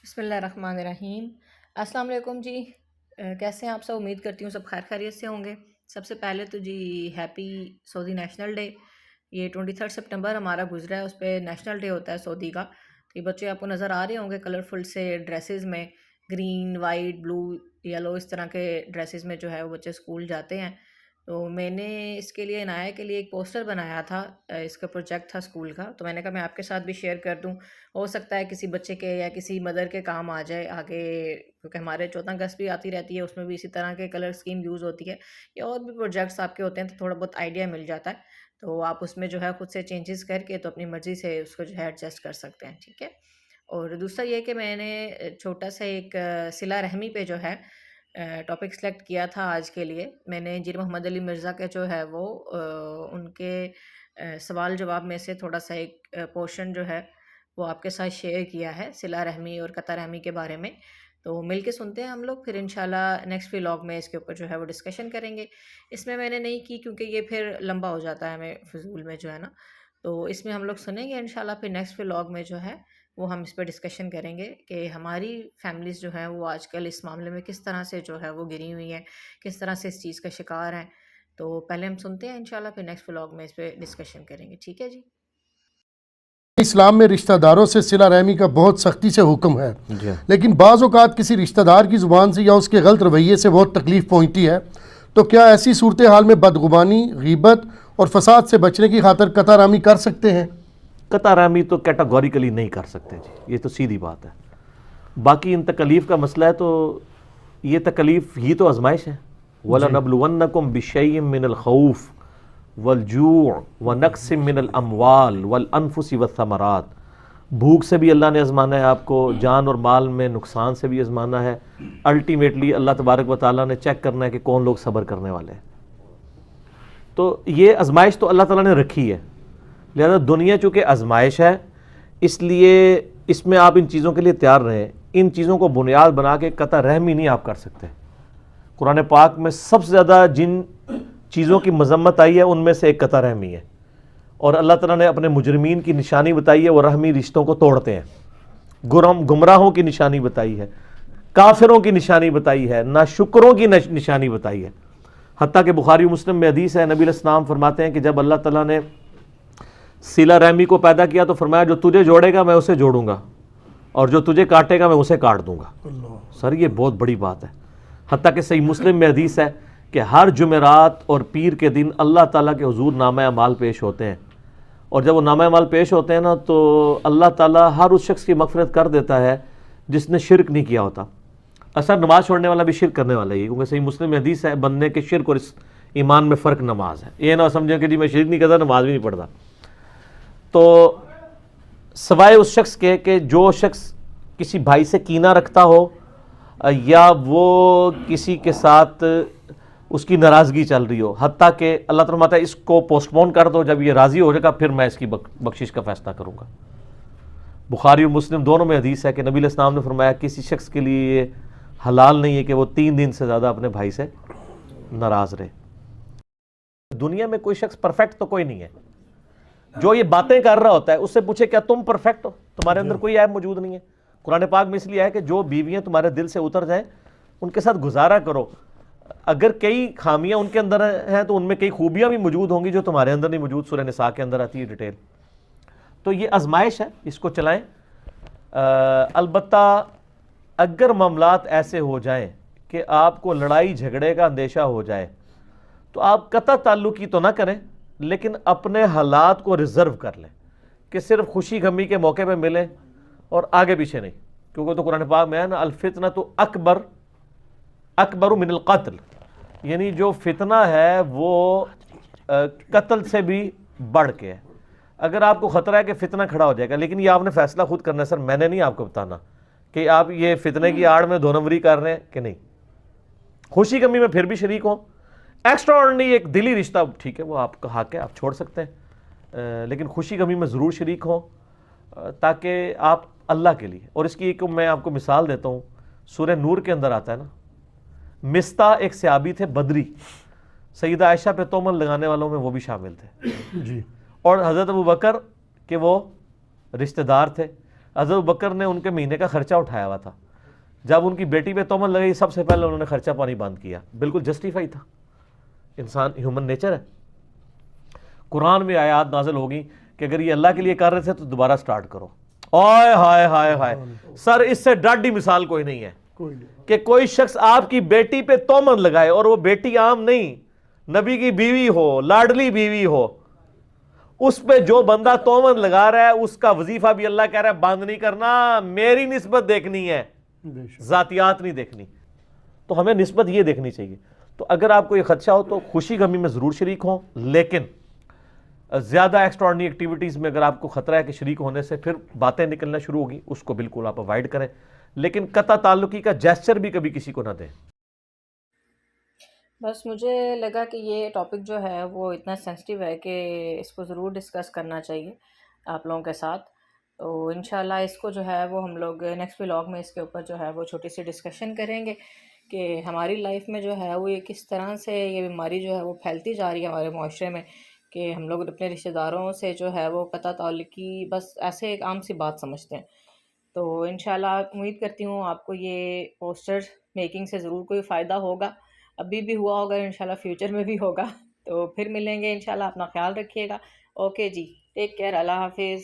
بسم اللہ الرحمن الرحیم۔ السلام علیکم جی، کیسے ہیں آپ سب؟ امید کرتی ہوں سب خیر خیریت سے ہوں گے۔ سب سے پہلے تو جی ہیپی سعودی نیشنل ڈے۔ یہ 23 سپٹمبر ہمارا گزرا ہے، اس پہ نیشنل ڈے ہوتا ہے سعودی کا۔ تو یہ بچے آپ کو نظر آ رہے ہوں گے کلرفل سے ڈریسز میں، گرین وائٹ بلو یلو اس طرح کے ڈریسز میں جو ہے وہ بچے اسکول جاتے ہیں۔ تو میں نے اس کے لیے عنایہ کے لیے ایک پوسٹر بنایا تھا، اس کا پروجیکٹ تھا اسکول کا، تو میں نے کہا میں آپ کے ساتھ بھی شیئر کر دوں، ہو سکتا ہے کسی بچے کے یا کسی مدر کے کام آ جائے آگے، کیونکہ ہمارے 14 اگست بھی آتی رہتی ہے، اس میں بھی اسی طرح کے کلر اسکیم یوز ہوتی ہے، یا اور بھی پروجیکٹس آپ کے ہوتے ہیں، تو تھوڑا بہت آئیڈیا مل جاتا ہے، تو آپ اس میں جو ہے خود سے چینجز کر کے تو اپنی مرضی سے اس کو جو ہے ایڈجسٹ کر سکتے ہیں، ٹھیک ہے۔ اور دوسرا یہ کہ میں نے چھوٹا سا ایک صلہ رحمی پہ جو ہے ٹاپک سلیکٹ کیا تھا آج کے لیے۔ میں نے انجینئر محمد علی مرزا کے جو ہے وہ ان کے سوال جواب میں سے تھوڑا سا ایک پورشن جو ہے وہ آپ کے ساتھ شیئر کیا ہے صلہ رحمی اور قطع رحمی کے بارے میں، تو مل کے سنتے ہیں ہم لوگ، پھر انشاءاللہ نیکسٹ ولاگ میں اس کے اوپر جو ہے وہ ڈسکشن کریں گے۔ اس میں نے نہیں کی کیونکہ یہ پھر لمبا ہو جاتا ہے ہمیں فضول میں جو ہے نا، تو اس میں ہم لوگ سنیں گے انشاءاللہ، پھر نیکسٹ ولاگ میں جو ہے وہ ہم اس پہ ڈسکشن کریں گے کہ ہماری فیملیز جو ہیں وہ آج کل اس معاملے میں کس طرح سے جو ہے وہ گری ہوئی ہیں، کس طرح سے اس چیز کا شکار ہیں۔ تو پہلے ہم سنتے ہیں انشاءاللہ، پھر نیکسٹ ولاگ میں اس پہ ڈسکشن کریں گے، ٹھیک ہے جی۔ اسلام میں رشتہ داروں سے صلہ رحمی کا بہت سختی سے حکم ہے، لیکن بعض اوقات کسی رشتہ دار کی زبان سے یا اس کے غلط رویے سے بہت تکلیف پہنچتی ہے، تو کیا ایسی صورتحال میں بدگمانی، غیبت اور فساد سے بچنے کی خاطر قطع رحمی کر سکتے ہیں؟ قطع رحمی تو کیٹاگوریکلی نہیں کر سکتے جی، یہ تو سیدھی بات ہے۔ باقی ان تکلیف کا مسئلہ ہے تو یہ تکلیف ہی تو آزمائش ہے۔ وَلَنَبْلُوَنَّكُمْ بِشَيْءٍ مِّنَ الْخَوْفِ وَالْجُوعِ وَنَقْصٍ مِّنَ الْأَمْوَالِ وَالْأَنفُسِ وَالثَّمَرَاتِ، بھوک سے بھی اللہ نے آزمانا ہے آپ کو، جان اور مال میں نقصان سے بھی آزمانا ہے، الٹیمیٹلی اللہ تبارک و تعالیٰ نے چیک کرنا ہے کہ کون لوگ صبر کرنے والے ہیں۔ تو یہ آزمائش تو اللہ تعالیٰ نے رکھی ہے، لہذا دنیا چونکہ آزمائش ہے اس لیے اس میں آپ ان چیزوں کے لیے تیار رہیں۔ ان چیزوں کو بنیاد بنا کے قطع رحمی نہیں آپ کر سکتے۔ قرآن پاک میں سب سے زیادہ جن چیزوں کی مذمت آئی ہے ان میں سے ایک قطع رحمی ہے، اور اللہ تعالیٰ نے اپنے مجرمین کی نشانی بتائی ہے، وہ رحمی رشتوں کو توڑتے ہیں۔ گمراہوں کی نشانی بتائی ہے، کافروں کی نشانی بتائی ہے، ناشکروں کی نشانی بتائی ہے۔ حتیٰ کہ بخاری و مسلم میں حدیث ہے، نبی علیہ السلام فرماتے ہیں کہ جب اللہ تعالیٰ نے صلہ رحمی کو پیدا کیا تو فرمایا جو تجھے جوڑے گا میں اسے جوڑوں گا، اور جو تجھے کاٹے گا میں اسے کاٹ دوں گا۔ سر یہ بہت بڑی بات ہے۔ حتیٰ کہ صحیح مسلم میں حدیث ہے کہ ہر جمعرات اور پیر کے دن اللہ تعالیٰ کے حضور نامہ اعمال پیش ہوتے ہیں، اور جب وہ نامہ اعمال پیش ہوتے ہیں نا تو اللہ تعالیٰ ہر اس شخص کی مغفرت کر دیتا ہے جس نے شرک نہیں کیا ہوتا۔ اصل نماز چھوڑنے والا بھی شرک کرنے والا ہی، کیونکہ صحیح مسلم میں حدیث ہے بندے کے شرک اور ایمان میں فرق نماز ہے۔ یہ نہ سمجھیں کہ جی میں شرک نہیں کرتا نماز بھی نہیں پڑھتا۔ تو سوائے اس شخص کے کہ جو شخص کسی بھائی سے کینہ رکھتا ہو یا وہ کسی کے ساتھ اس کی ناراضگی چل رہی ہو، حتیٰ کہ اللہ تعالیٰ فرماتا ہے اس کو پوسٹ پون کر دو، جب یہ راضی ہو جائے گا پھر میں اس کی بخشش کا فیصلہ کروں گا۔ بخاری و مسلم دونوں میں حدیث ہے کہ نبی علیہ السلام نے فرمایا کسی شخص کے لیے یہ حلال نہیں ہے کہ وہ 3 دن سے زیادہ اپنے بھائی سے ناراض رہے۔ دنیا میں کوئی شخص پرفیکٹ تو کوئی نہیں ہے، جو یہ باتیں کر رہا ہوتا ہے اس سے پوچھے کیا تم پرفیکٹ ہو؟ تمہارے اندر کوئی عیب موجود نہیں ہے۔ قرآن پاک میں اس لیے ہے کہ جو بیویاں تمہارے دل سے اتر جائیں ان کے ساتھ گزارا کرو، اگر کئی خامیاں ان کے اندر ہیں تو ان میں کئی خوبیاں بھی موجود ہوں گی جو تمہارے اندر نہیں موجود۔ سورہ نساء کے اندر آتی ہے ڈیٹیل۔ تو یہ آزمائش ہے، اس کو چلائیں۔ البتہ اگر معاملات ایسے ہو جائیں کہ آپ کو لڑائی جھگڑے کا اندیشہ ہو جائے تو آپ قطع تعلقی تو نہ کریں، لیکن اپنے حالات کو ریزرو کر لیں کہ صرف خوشی غمی کے موقع پہ ملیں اور آگے پیچھے نہیں، کیونکہ تو قرآن پاک میں ہے نا الفتنۃ اکبر من القتل، یعنی جو فتنہ ہے وہ قتل سے بھی بڑھ کے ہے۔ اگر آپ کو خطرہ ہے کہ فتنہ کھڑا ہو جائے گا، لیکن یہ آپ نے فیصلہ خود کرنا ہے، سر میں نے نہیں آپ کو بتانا کہ آپ یہ فتنے کی آڑ میں 2 نمبری کر رہے ہیں کہ نہیں۔ خوشی غمی میں پھر بھی شریک ہوں، ایکسٹرا آرڈنری ایک دلی رشتہ ٹھیک ہے وہ آپ کا حق ہے، آپ چھوڑ سکتے ہیں، لیکن خوشی غمی میں ضرور شریک ہوں تاکہ آپ اللہ کے لیے۔ اور اس کی ایک میں آپ کو مثال دیتا ہوں، سورہ نور کے اندر آتا ہے نا، مستح ایک صحابی تھے بدری، سیدہ عائشہ پہ تہمت لگانے والوں میں وہ بھی شامل تھے جی، اور حضرت ابو بکر کہ وہ رشتہ دار تھے، حضرت بکر نے ان کے مہینے کا خرچہ اٹھایا ہوا تھا. جب ان کی بیٹی پہ تہمت لگئی سب سے پہلے انہوں نے خرچہ پانی بند کیا. بالکل جسٹیفائی تھا, انسان ہیومن نیچر ہے. قرآن میں آیات نازل ہوگی کہ اگر یہ اللہ کے لیے کر رہے تھے تو دوبارہ سٹارٹ کرو. آئے ہائے ہائے ہائے سر, اس سے ڈاڈی مثال کوئی نہیں ہے کہ کوئی شخص آپ کی بیٹی پہ تہمت لگائے, اور وہ بیٹی عام نہیں, نبی کی بیوی ہو, لاڈلی بیوی ہو, اس پہ جو بندہ تہمت لگا رہا ہے اس کا وظیفہ بھی اللہ کہہ رہا ہے بند نہیں کرنا, میری نسبت دیکھنی ہے, ذاتیات نہیں دیکھنی. تو ہمیں نسبت یہ دیکھنی چاہیے. تو اگر آپ کو یہ خدشہ ہو تو خوشی غمی میں ضرور شریک ہوں, لیکن زیادہ ایکسٹراڈنری ایکٹیویٹیز میں اگر آپ کو خطرہ ہے کہ شریک ہونے سے پھر باتیں نکلنا شروع ہوگی, اس کو بالکل آپ اوائڈ کریں, لیکن قطع تعلقی کا جیسچر بھی کبھی کسی کو نہ دیں. بس مجھے لگا کہ یہ ٹاپک جو ہے وہ اتنا سینسٹیو ہے کہ اس کو ضرور ڈسکس کرنا چاہیے آپ لوگوں کے ساتھ. تو انشاءاللہ اس کو جو ہے وہ ہم لوگ نیکسٹ ولاگ میں اس کے اوپر جو ہے وہ چھوٹی سی ڈسکشن کریں گے کہ ہماری لائف میں جو ہے وہ یہ کس طرح سے یہ بیماری جو ہے وہ پھیلتی جا رہی ہے ہمارے معاشرے میں, کہ ہم لوگ اپنے رشتہ داروں سے جو ہے وہ قطع تعلقی بس ایسے ایک عام سی بات سمجھتے ہیں. تو انشاءاللہ امید کرتی ہوں آپ کو یہ پوسٹر میکنگ سے ضرور کوئی فائدہ ہوگا, ابھی بھی ہوا ہوگا, انشاءاللہ فیوچر میں بھی ہوگا. تو پھر ملیں گے انشاءاللہ, اپنا خیال رکھیے گا. اوکے جی, ٹیک کیئر, اللہ حافظ.